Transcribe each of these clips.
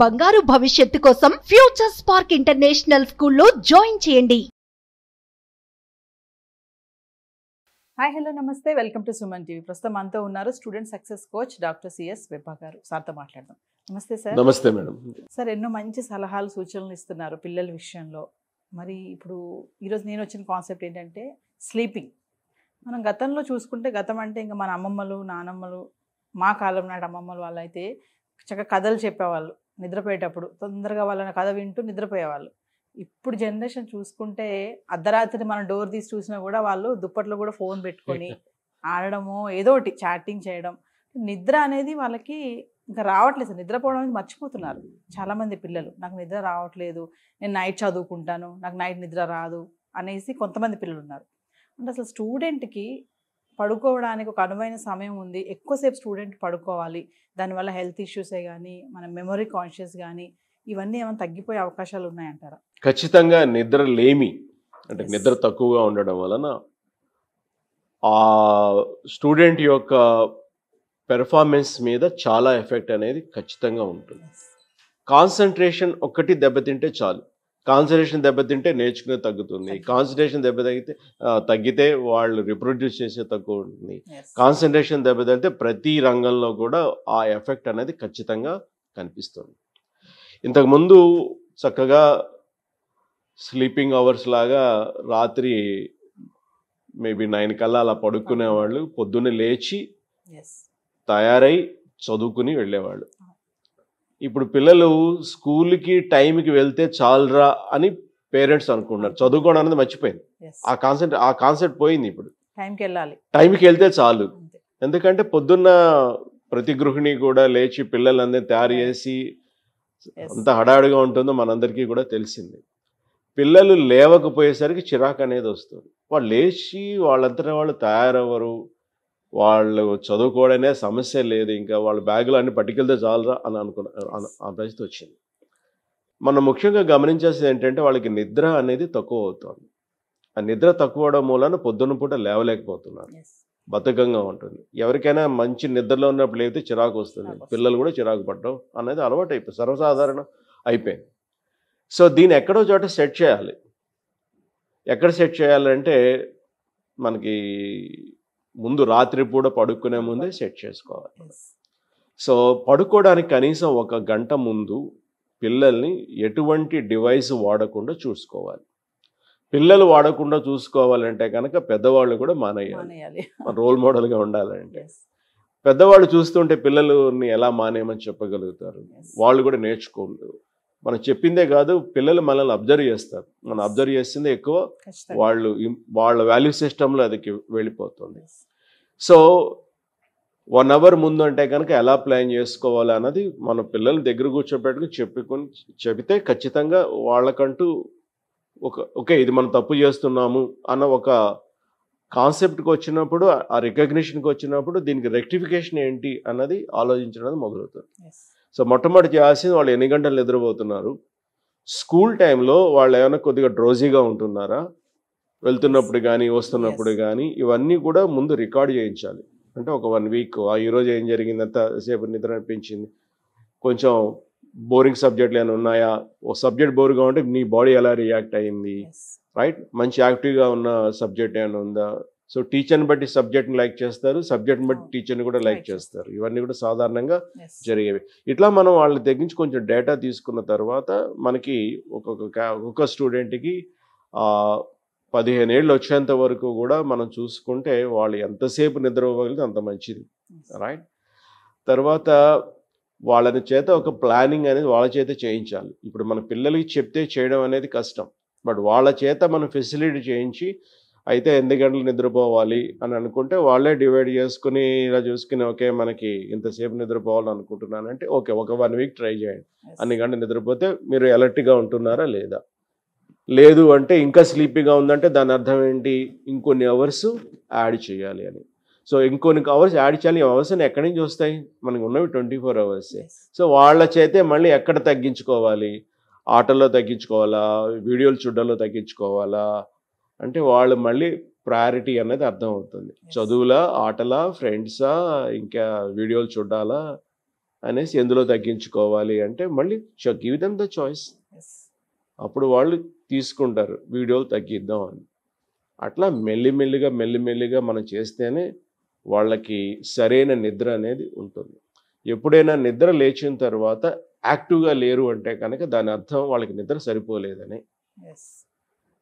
బంగారు భవిష్యత్తు కోసం ఫ్యూచర్ స్పార్క్ ఇంటర్నేషనల్ స్కూల్లో జాయిన్ చేయండి. హాయ్ హలో నమస్తే, వెల్కమ్ టు సుమన్ టీవీ. ప్రస్తుతం మనతో ఉన్నారు student success coach doctor CS Webba గారు. సార్తో మాట్లాడదాం. నమస్తే సార్. నమస్తే మేడం. సార్, ఎన్నో మంచి సలహాలు సూచనలు ఇస్తున్నారు పిల్లల విషయంలో. మరి ఇప్పుడు ఈరోజు నేను వచ్చిన కాన్సెప్ట్ ఏంటంటే స్లీపింగ్. మనం గతంలో చూసుకుంటే, గతం అంటే ఇంకా మన అమ్మమ్మలు నానమ్మలు, మా కాలం నాటి అమ్మమ్మలు వాళ్ళు అయితే చక్కగా కథలు చెప్పేవాళ్ళు. నిద్రపోయేటప్పుడు తొందరగా వాళ్ళని కథ వింటూ నిద్రపోయేవాళ్ళు. ఇప్పుడు జనరేషన్ చూసుకుంటే అర్ధరాత్రి మనం డోర్ తీసి చూసినా కూడా వాళ్ళు దుప్పట్లో కూడా ఫోన్ పెట్టుకొని ఆడడము, ఏదో ఒకటి చాటింగ్ చేయడం. నిద్ర అనేది వాళ్ళకి ఇంకా రావట్లేదు. నిద్రపోవడం అనేది మర్చిపోతున్నారు చాలామంది పిల్లలు. నాకు నిద్ర రావట్లేదు, నేను నైట్ చదువుకుంటాను, నాకు నైట్ నిద్ర రాదు అనేసి కొంతమంది పిల్లలు ఉన్నారు. అంటే అసలు స్టూడెంట్కి పడుకోవడానికి ఒక అనువైన సమయం ఉంది, ఎక్కువసేపు స్టూడెంట్ పడుకోవాలి, దానివల్ల హెల్త్ ఇష్యూసే కానీ మన మెమొరీ కాన్షియస్ కానీ ఇవన్నీ ఏమైనా తగ్గిపోయే అవకాశాలు ఉన్నాయంటారా? ఖచ్చితంగా నిద్ర లేమి అంటే నిద్ర తక్కువగా ఉండడం వలన ఆ స్టూడెంట్ యొక్క పెర్ఫార్మెన్స్ మీద చాలా ఎఫెక్ట్ అనేది ఖచ్చితంగా ఉంటుంది. కాన్సన్ట్రేషన్ ఒక్కటి దెబ్బతింటే చాలు. కాన్సన్ట్రేషన్ దెబ్బతింటే నేర్చుకునే తగ్గుతుంది. కాన్సన్ట్రేషన్ తగ్గితే వాళ్ళు రిప్రొడ్యూస్ చేసే తక్కువ ఉంటుంది. కాన్సన్ట్రేషన్ దెబ్బతింటే ప్రతి రంగంలో కూడా ఆ ఎఫెక్ట్ అనేది ఖచ్చితంగా కనిపిస్తుంది. ఇంతకుముందు చక్కగా స్లీపింగ్ అవర్స్ లాగా రాత్రి మేబీ 9 కల్లా అలా పడుకునేవాళ్ళు, పొద్దున్నే లేచి తయారై చదువుకుని వెళ్ళేవాళ్ళు. ఇప్పుడు పిల్లలు స్కూల్కి టైంకి వెళ్తే చాలరా అని పేరెంట్స్ అనుకుంటున్నారు. చదువుకోవడం అనేది మర్చిపోయింది. ఆ కాన్సెప్ట్ పోయింది. ఇప్పుడు టైంకి వెళ్తే చాలు. ఎందుకంటే పొద్దున్న ప్రతి గృహిణి కూడా లేచి పిల్లలందరినీ తయారు చేసి అంత హడావిడిగా ఉంటుందో మనందరికీ కూడా తెలిసింది. పిల్లలు లేవకపోయేసరికి చిరాకు అనేది వస్తుంది. వాళ్ళు లేచి వాళ్ళంతటా వాళ్ళు తయారవ్వరు, వాళ్ళు చదువుకోవడమే సమస్య లేదు, ఇంకా వాళ్ళ బ్యాగులు అన్ని పట్టుకెళ్తే చాలరా అని ఆ పరిస్థితి వచ్చింది. మనం ముఖ్యంగా గమనించాల్సింది ఏంటంటే వాళ్ళకి నిద్ర అనేది తక్కువ అవుతుంది. ఆ నిద్ర తక్కువ అవడం మూలన పొద్దున్న పూట లేవలేకపోతున్నారు, బద్ధకంగా ఉంటుంది. ఎవరికైనా మంచి నిద్రలో ఉన్నప్పుడు లేకపోతే చిరాకు వస్తుంది, పిల్లలు కూడా చిరాకు పడడం అనేది అలవాటు అయిపోయింది, సర్వసాధారణం అయిపోయింది. సో దీన్ని ఎక్కడో చోట సెట్ చేయాలి. ఎక్కడ సెట్ చేయాలంటే మనకి ముందు రాత్రి పూట పడుకునే ముందే సెట్ చేసుకోవాలి. సో పడుకోవడానికి కనీసం 1 గంట ముందు పిల్లల్ని ఎటువంటి డివైస్ వాడకుండా చూసుకోవాలి. పిల్లలు వాడకుండా చూసుకోవాలంటే కనుక పెద్దవాళ్ళు కూడా మానేయాలి. రోల్ మోడల్గా ఉండాలంటే పెద్దవాళ్ళు చూస్తుంటే పిల్లలని ఎలా మానేయమని చెప్పగలుగుతారు? వాళ్ళు కూడా నేర్చుకోరు. మనం చెప్పిందే కాదు, పిల్లలు మనల్ని అబ్జర్వ్ చేస్తారు. మనం అబ్జర్వ్ చేసిందే ఎక్కువ వాళ్ళ వాల్యూ సిస్టంలో అది వెళ్ళిపోతుంది. సో 1 అవర్ ముందు అంటే కనుక ఎలా ప్లాన్ చేసుకోవాలి అన్నది మన పిల్లల్ని దగ్గర కూర్చోబెట్టుకుని చెబితే ఖచ్చితంగా వాళ్ళకంటూ ఓకే ఇది మనం తప్పు చేస్తున్నాము అన్న ఒక కాన్సెప్ట్కి వచ్చినప్పుడు, ఆ రికగ్నిషన్కి వచ్చినప్పుడు దీనికి రెక్టిఫికేషన్ ఏంటి అన్నది ఆలోచించడం మొదలవుతుంది. సో మొట్టమొదటి చేయాల్సింది వాళ్ళు ఎన్ని గంటలు నిద్రపోతున్నారు, స్కూల్ టైంలో వాళ్ళు ఏమైనా కొద్దిగా డ్రోజీగా ఉంటున్నారా, వెళ్తున్నప్పుడు కానీ వస్తున్నప్పుడు కానీ ఇవన్నీ కూడా ముందు రికార్డ్ చేయించాలి. అంటే ఒక 1 వీక్ ఈరోజు ఏం జరిగింది, అంతసేపు నిద్ర అనిపించింది, కొంచెం బోరింగ్ సబ్జెక్టులు ఏమైనా ఉన్నాయా, ఓ సబ్జెక్ట్ బోర్గా ఉంటే నీ బాడీ ఎలా రియాక్ట్ అయింది, రైట్, మంచి యాక్టివ్గా ఉన్న సబ్జెక్ట్ ఏమైనా ఉందా. సో టీచర్ని బట్టి సబ్జెక్ట్ని లైక్ చేస్తారు, సబ్జెక్ట్ని బట్టి టీచర్ని కూడా లైక్ చేస్తారు. ఇవన్నీ కూడా సాధారణంగా జరిగేవి. ఇట్లా మనం వాళ్ళ దగ్గర నుంచి కొంచెం డేటా తీసుకున్న తర్వాత మనకి ఒక్కొక్క స్టూడెంట్కి 15 ఏళ్ళు వచ్చేంత వరకు కూడా మనం చూసుకుంటే వాళ్ళు ఎంతసేపు నిద్రపోగలిగితే అంత మంచిది, రైట్. తర్వాత వాళ్ళని చేత ఒక ప్లానింగ్ అనేది వాళ్ళ చేత చేయించాలి. ఇప్పుడు మన పిల్లలకి చెప్తే చేయడం అనేది కష్టం, బట్ వాళ్ళ చేత మనం ఫెసిలిటీ చేయించి అయితే 8 గంటలు నిద్రపోవాలి అని అనుకుంటే వాళ్ళే డివైడ్ చేసుకుని ఇలా చూసుకుని ఓకే మనకి ఇంతసేపు నిద్రపోవాలని అనుకుంటున్నానంటే ఓకే ఒక 1 వీక్ ట్రై చేయండి. అన్ని గంటలు నిద్రపోతే మీరు అలర్ట్గా ఉంటున్నారా లేదా, లేదు అంటే ఇంకా స్లీపీగా ఉందంటే దాని అర్థం ఏంటి, ఇంకొన్ని అవర్స్ యాడ్ చేయాలి అని. సో ఇంకొన్ని అవర్స్ యాడ్ చేయాలి. అవర్స్ ఎక్కడి నుంచి వస్తాయి, మనకు ఉన్నవి 24 అవర్సే. సో వాళ్ళ చేతే మళ్ళీ ఎక్కడ తగ్గించుకోవాలి, ఆటల్లో తగ్గించుకోవాలా, వీడియోలు చూడడంలో తగ్గించుకోవాలా అంటే వాళ్ళు మళ్ళీ ప్రయారిటీ అనేది అర్థం అవుతుంది. చదువులా, ఆటలా, ఫ్రెండ్సా, ఇంకా వీడియోలు చూడాలా, అనేసి ఎందులో తగ్గించుకోవాలి అంటే మళ్ళీ give them the choice. Yes. అప్పుడు వాళ్ళు తీసుకుంటారు వీడియోలు తగ్గిద్దాం అని. అట్లా మెల్లిమెల్లిగా మనం చేస్తేనే వాళ్ళకి సరైన నిద్ర అనేది ఉంటుంది. ఎప్పుడైనా నిద్ర లేచిన తర్వాత యాక్టివ్గా లేరు అంటే కనుక దాని అర్థం వాళ్ళకి నిద్ర సరిపోలేదని. ఎస్.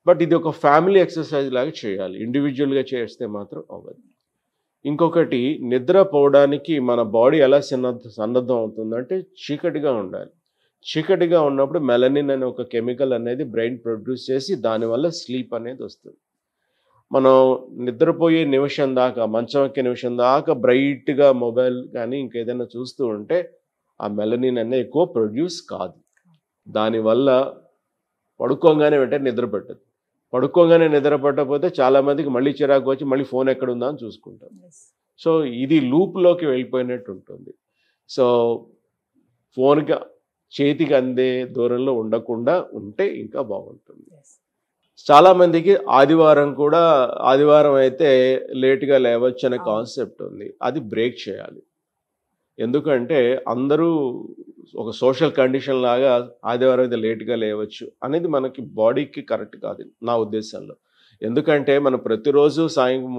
బట్ ఇది ఒక ఫ్యామిలీ ఎక్సర్సైజ్ లాగా చేయాలి, ఇండివిజువల్గా చేస్తే మాత్రం అవ్వదు. ఇంకొకటి, నిద్రపోవడానికి మన బాడీ ఎలా సన్నద్ధం అవుతుందంటే చీకటిగా ఉండాలి. చీకటిగా ఉన్నప్పుడు మెలనిన్ అనే ఒక కెమికల్ అనేది బ్రెయిన్ ప్రొడ్యూస్ చేసి దానివల్ల స్లీప్ అనేది వస్తుంది. మనం నిద్రపోయే నిమిషం దాకా, మంచం ఎక్కే నిమిషం దాకా బ్రైట్గా మొబైల్ కానీ ఇంకేదైనా చూస్తూ ఉంటే ఆ మెలనిన్ అనేది ఎక్కువ ప్రొడ్యూస్ కాదు. దానివల్ల పడుకోగానే వెంటనే నిద్ర పట్టదు. పడుకోగానే నిద్ర పట్టకపోతే చాలామందికి మళ్ళీ చిరాకు వచ్చి మళ్ళీ ఫోన్ ఎక్కడుందా అని చూసుకుంటాం. సో ఇది లూప్లోకి వెళ్ళిపోయినట్టు ఉంటుంది. సో ఫోన్కి చేతికి అందే దూరంలో ఉండకుండా ఉంటే ఇంకా బాగుంటుంది. చాలామందికి ఆదివారం అయితే లేట్గా లేవచ్చు అనే కాన్సెప్ట్ ఉంది. అది బ్రేక్ చేయాలి. ఎందుకంటే అందరూ ఒక సోషల్ కండిషన్ లాగా ఆదివారం అయితే లేట్గా లేవచ్చు అనేది మనకి బాడీకి కరెక్ట్ కాదు నా ఉద్దేశంలో. ఎందుకంటే మనం ప్రతిరోజు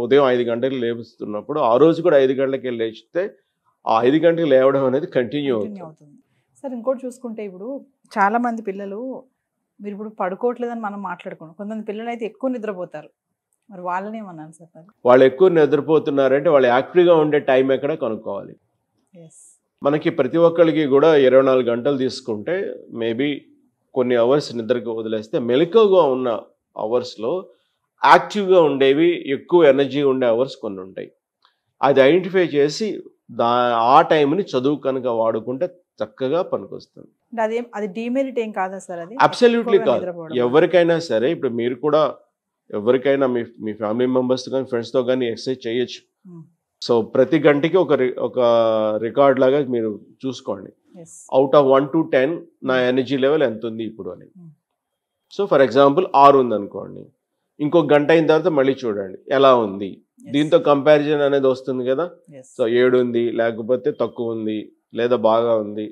ఉదయం 5 గంటలకు లేపుతున్నప్పుడు ఆ రోజు కూడా 5 గంటలకి లేచితే ఆ 5 గంటలకు లేవడం అనేది కంటిన్యూ అవుతుంది. సార్ ఇంకోటి చూసుకుంటే ఇప్పుడు చాలామంది పిల్లలు మీరు ఇప్పుడు పడుకోవట్లేదని మనం మాట్లాడుకున్నాం. కొంతమంది పిల్లలు అయితే ఎక్కువ నిద్రపోతారు. మరి వాళ్ళని ఏమన్నాను సార్? వాళ్ళు ఎక్కువ నిద్రపోతున్నారంటే వాళ్ళు యాక్టివ్గా ఉండే టైం ఎక్కడ కనుక్కోవాలి. మనకి ప్రతి ఒక్కరికి కూడా 24 గంటలు తీసుకుంటే మేబీ కొన్ని అవర్స్ నిద్రకు వదిలేస్తే మెలకువగా ఉన్న అవర్స్లో యాక్టివ్గా ఉండేవి, ఎక్కువ ఎనర్జీ ఉండే అవర్స్ కొన్ని ఉంటాయి. అది ఐడెంటిఫై చేసి ఆ టైంని చదువు కనుక వాడుకుంటే చక్కగా పనికొస్తుంది. అది డిమెరిట్ ఏం కాదా సార్? అది అబ్సల్యూట్లీ కాదు. ఎవరికైనా సరే, ఇప్పుడు మీరు కూడా ఎవరికైనా మీ ఫ్యామిలీ మెంబర్స్ కానీ ఫ్రెండ్స్తో కానీ ఎక్సర్సైజ్ చేయొచ్చు. సో ప్రతి గంటకి ఒక రికార్డ్ లాగా మీరు చూసుకోండి. అవుట్ ఆఫ్ 1 to 10 నా ఎనర్జీ లెవెల్ ఎంత ఉంది ఇప్పుడు అని. సో ఫర్ ఎగ్జాంపుల్ 6 ఉంది అనుకోండి, ఇంకొక గంట అయిన తర్వాత మళ్ళీ చూడండి ఎలా ఉంది. దీంతో కంపారిజన్ అనేది వస్తుంది కదా. సో 7 ఉంది, లేకపోతే తక్కువ ఉంది, లేదా బాగా ఉంది.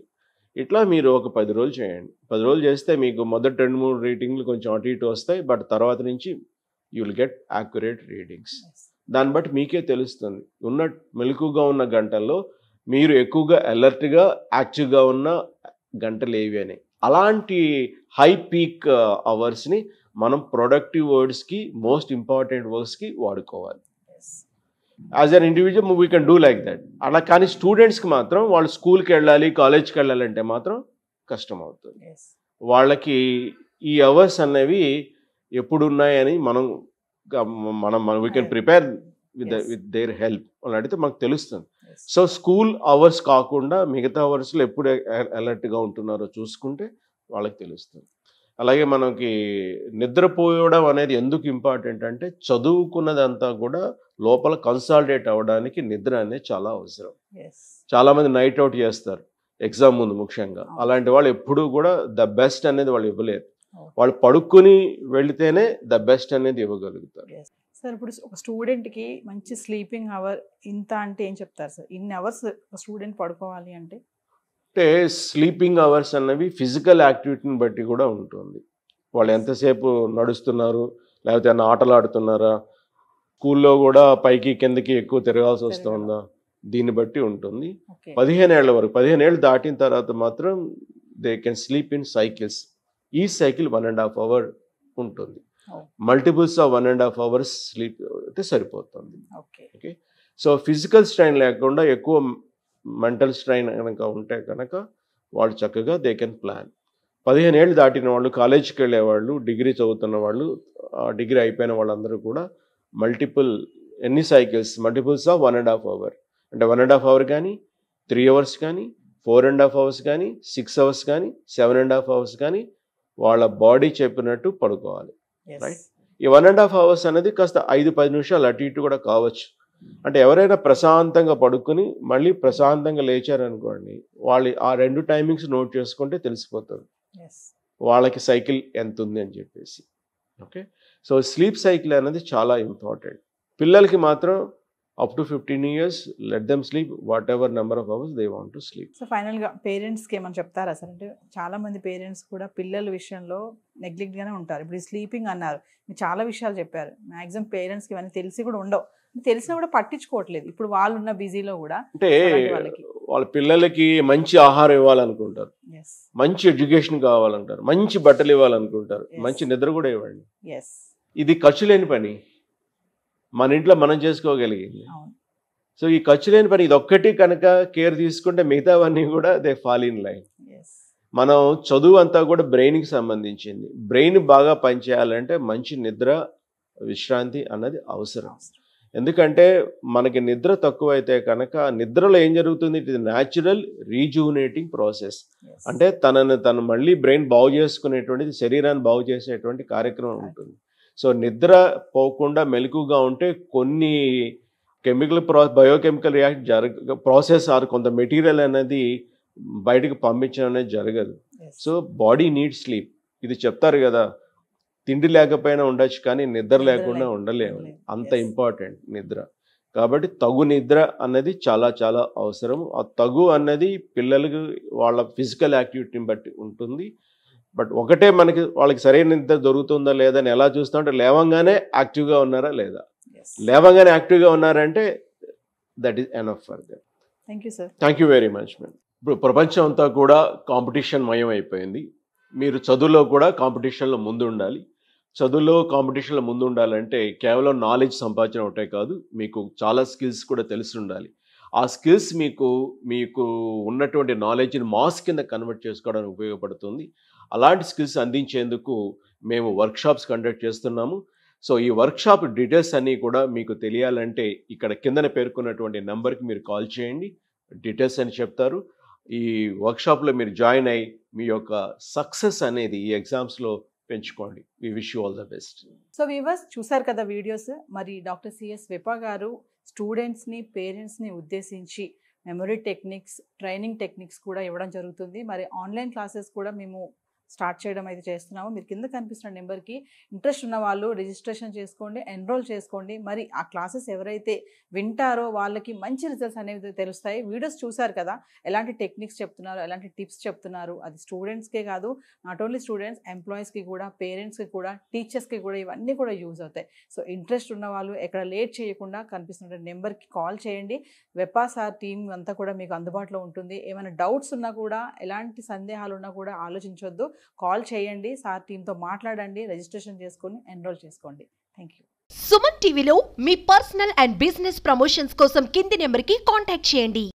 ఇట్లా మీరు ఒక 10 రోజులు చేయండి. 10 రోజులు చేస్తే మీకు మొదటి 2-3 రీడింగ్లు కొంచెం అటు ఇటు వస్తాయి. బట్ తర్వాత నుంచి you will get accurate readings. దాన్ని బట్టి మీకే తెలుస్తుంది మెలకుగా ఉన్న గంటల్లో మీరు ఎక్కువగా అలర్ట్గా యాక్టివ్గా ఉన్న గంటలు ఏవి అని. అలాంటి హై పీక్ అవర్స్ని మనం ప్రొడక్టివ్ వర్డ్స్కి, మోస్ట్ ఇంపార్టెంట్ వర్క్స్కి వాడుకోవాలి. As an individual we can do like that. అలా కానీ స్టూడెంట్స్కి మాత్రం వాళ్ళు స్కూల్కి వెళ్ళాలి, కాలేజ్కి వెళ్ళాలంటే మాత్రం కష్టం అవుతుంది. వాళ్ళకి ఈ అవర్స్ అనేవి ఎప్పుడు ఉన్నాయని మనం we can prepare with their help అని అడిగితే మనకు తెలుస్తుంది. సో స్కూల్ అవర్స్ కాకుండా మిగతా అవర్స్లో ఎప్పుడు అలర్ట్గా ఉంటున్నారో చూసుకుంటే వాళ్ళకి తెలుస్తుంది. అలాగే మనకి నిద్రపోయడం అనేది ఎందుకు ఇంపార్టెంట్ అంటే చదువుకున్నదంతా కూడా లోపల కన్సాలిడేట్ అవ్వడానికి నిద్ర అనేది చాలా అవసరం. చాలామంది నైట్ అవుట్ చేస్తారు ఎగ్జామ్ ముందు ముఖ్యంగా. అలాంటి వాళ్ళు ఎప్పుడూ కూడా ద బెస్ట్ అనేది వాళ్ళు ఇవ్వలేరు. వాళ్ళు పడుకుని వెళితేనే ద బెస్ట్ అనేది ఇవ్వగలుగుతారు. సార్ ఇప్పుడు ఒక స్టూడెంట్కి మంచి స్లీపింగ్ అవర్ ఇంత అంటే ఏం చెప్తారు సార్? ఇన్ని అవర్స్ స్టూడెంట్ పడుకోవాలి అంటే స్లీపింగ్ అవర్స్ అన్నవి ఫిజికల్ యాక్టివిటీని బట్టి కూడా ఉంటుంది. వాళ్ళు ఎంతసేపు నడుస్తున్నారు, లేకపోతే ఏమైనా ఆటలు ఆడుతున్నారా, స్కూల్లో కూడా పైకి కిందకి ఎక్కువ తిరగాల్సి వస్తుందా, దీన్ని బట్టి ఉంటుంది. 15 ఏళ్ల వరకు, 15 ఏళ్ళు దాటిన తర్వాత మాత్రం they can sleep in cycles. ఈ సైకిల్ 1.5 అవర్ ఉంటుంది. మల్టిపుల్స్ ఆఫ్ 1.5 అవర్స్ స్లీప్ అయితే సరిపోతుంది. ఓకే. సో ఫిజికల్ స్ట్రెయిన్ లేకుండా ఎక్కువ మెంటల్ స్ట్రెయిన్ కనుక ఉంటే కనుక వాళ్ళు చక్కగా దే కెన్ ప్లాన్. 15 ఏళ్ళు దాటిన వాళ్ళు, కాలేజీకి వెళ్ళేవాళ్ళు, డిగ్రీ చదువుతున్న వాళ్ళు, డిగ్రీ అయిపోయిన వాళ్ళందరూ కూడా ఎన్ని సైకిల్స్ మల్టిపుల్స్ ఆఫ్ 1.5 అవర్ అంటే 1.5 అవర్ కానీ, 3 అవర్స్ కానీ, 4.5 అవర్స్ కానీ, 6 అవర్స్ కానీ, 7.5 అవర్స్ కానీ వాళ్ళ బాడీ చెప్పినట్టు పడుకోవాలి. రైట్. ఈ 1.5 అవర్స్ అనేది కాస్త 5-10 నిమిషాలు అటు ఇటు కూడా కావచ్చు. అంటే ఎవరైనా ప్రశాంతంగా పడుకుని మళ్ళీ ప్రశాంతంగా లేచారనుకోండి, వాళ్ళు ఆ 2 టైమింగ్స్ నోట్ చేసుకుంటే తెలిసిపోతుంది వాళ్ళకి సైకిల్ ఎంత ఉంది అని చెప్పేసి. ఓకే. సో స్లీప్ సైకిల్ అనేది చాలా ఇంపార్టెంట్. పిల్లలకి మాత్రం up to 15 years, let them sleep whatever number of hours they want to sleep. So ఫైనల్గా పేరెంట్స్కి ఏమైనా చెప్తారా సార్? అంటే చాలామంది పేరెంట్స్ కూడా పిల్లల విషయంలో నెగ్లెక్ట్గానే ఉంటారు. ఇప్పుడు ఈ స్లీపింగ్ అన్నారు, మీరు చాలా విషయాలు చెప్పారు. మ్యాక్సిమం పేరెంట్స్కి ఇవన్నీ తెలిసి కూడా ఉండవు, తెలిసినా కూడా పట్టించుకోవట్లేదు. ఇప్పుడు వాళ్ళు ఉన్న బిజీలో కూడా అంటే వాళ్ళ పిల్లలకి మంచి ఆహారం ఇవ్వాలనుకుంటారు, మంచి ఎడ్యుకేషన్ కావాలంటారు, మంచి బట్టలు ఇవ్వాలనుకుంటారు, మంచి నిద్ర కూడా ఇవ్వండి. ఇది ఖర్చు లేని పని, మన ఇంట్లో మనం చేసుకోగలిగింది. సో ఈ ఖర్చు లేని పని ఇది ఒక్కటి కనుక కేర్ తీసుకుంటే మిగతావన్నీ కూడా దే ఫాల్ ఇన్ లైన్. మనం చదువు అంతా కూడా బ్రెయిన్కి సంబంధించింది. బ్రెయిన్ బాగా పనిచేయాలంటే మంచి నిద్ర, విశ్రాంతి అన్నది అవసరం. ఎందుకంటే మనకి నిద్ర తక్కువైతే కనుక నిద్రలో ఏం జరుగుతుంది, ఇట్ ఇస్ న్యాచురల్ రీజువనేటింగ్ ప్రాసెస్. అంటే తను మళ్ళీ బ్రెయిన్ బాగు చేసుకునేటువంటిది, శరీరాన్ని బాగు చేసేటువంటి కార్యక్రమం ఉంటుంది. సో నిద్ర పోకుండా మెలకుగా ఉంటే కొన్ని బయోకెమికల్ ప్రాసెస్ ఆర్ కొంత మెటీరియల్ అనేది బయటకు పంపించడం అనేది జరగదు. So body need sleep. ఇది చెప్తారు కదా, తిండి లేకపోయినా ఉండొచ్చు కానీ నిద్ర లేకుండా ఉండలేము, అంత ఇంపార్టెంట్ నిద్ర. కాబట్టి తగు నిద్ర అన్నది చాలా చాలా అవసరం. ఆ తగు అన్నది పిల్లలకు వాళ్ళ ఫిజికల్ యాక్టివిటీని బట్టి ఉంటుంది. బట్ ఒకటే వాళ్ళకి సరైన నిద్ర దొరుకుతుందా లేదా అని ఎలా చూస్తామంటే లేవంగానే యాక్టివ్గా ఉన్నారా లేదా, లేవంగానే యాక్టివ్గా ఉన్నారంటే that is enough for that. Thank you very much ma'am. ఇప్పుడు ప్రపంచం అంతా కూడా కాంపిటీషన్ మయం అయిపోయింది. మీరు చదువులో కూడా కాంపిటీషన్లో ముందు ఉండాలి. చదువులో కాంపిటీషన్లో ముందు ఉండాలంటే కేవలం నాలెడ్జ్ సంపాదించడం ఒకటే కాదు, మీకు చాలా స్కిల్స్ కూడా తెలిసి ఉండాలి. ఆ స్కిల్స్ మీకు ఉన్నటువంటి నాలెడ్జ్ని మాస్ కింద కన్వర్ట్ చేసుకోవడానికి ఉపయోగపడుతుంది. అలాంటి స్కిల్స్ అందించేందుకు మేము వర్క్షాప్స్ కండక్ట్ చేస్తున్నాము. సో ఈ వర్క్షాప్ డీటెయిల్స్ అన్నీ కూడా మీకు తెలియాలంటే ఇక్కడ కిందన పేర్కొన్నటువంటి నెంబర్కి మీరు కాల్ చేయండి, డీటెయిల్స్ అని చెప్తారు. ఈ వర్క్షాప్లో మీరు జాయిన్ అయ్యి మీ యొక్క సక్సెస్ అనేది ఈ ఎగ్జామ్స్లో పెంచుకోండి. We wish you all the best. So viewers చూసారు కదా వీడియోస్. మరి డాక్టర్ సిఎస్ విపా గారు స్టూడెంట్స్ని, పేరెంట్స్ని ఉద్దేశించి మెమరీ టెక్నిక్స్, ట్రైనింగ్ టెక్నిక్స్ కూడా ఇవ్వడం జరుగుతుంది. మరి ఆన్లైన్ క్లాసెస్ కూడా మేము స్టార్ట్ చేయడం అయితే చేస్తున్నాము. మీరు కింద కనిపిస్తున్న నెంబర్కి ఇంట్రెస్ట్ ఉన్న వాళ్ళు రిజిస్ట్రేషన్ చేసుకోండి, ఎన్రోల్ చేసుకోండి. మరి ఆ క్లాసెస్ ఎవరైతే వింటారో వాళ్ళకి మంచి రిజల్ట్స్ అనేవి తెలుస్తాయి. వీడియోస్ చూసారు కదా, ఎలాంటి టెక్నిక్స్ చెప్తున్నారు, ఎలాంటి టిప్స్ చెప్తున్నారు. అది స్టూడెంట్స్కే కాదు, నాట్ ఓన్లీ స్టూడెంట్స్, ఎంప్లాయీస్కి కూడా, పేరెంట్స్కి కూడా, టీచర్స్కి కూడా ఇవన్నీ కూడా యూజ్ అవుతాయి. సో ఇంట్రెస్ట్ ఉన్న వాళ్ళు ఎక్కడ లేట్ చేయకుండా కనిపిస్తున్న నెంబర్కి కాల్ చేయండి. వెపా సార్ టీం అంతా కూడా మీకు అందుబాటులో ఉంటుంది. ఏమైనా డౌట్స్ ఉన్నా కూడా, ఎలాంటి సందేహాలు ఉన్నా కూడా ఆలోచించొద్దు, కాల్ చేయండి, సార్ టీంతో మాట్లాడండి, రిజిస్ట్రేషన్ చేసుకొని ఎన్రోల్ చేసుకోండి. Thank you. సుమన్ టీవీలో మీ పర్సనల్ అండ్ బిజినెస్ ప్రమోషన్స్ కోసం కింది నెంబర్కి కాంటాక్ట్ చేయండి.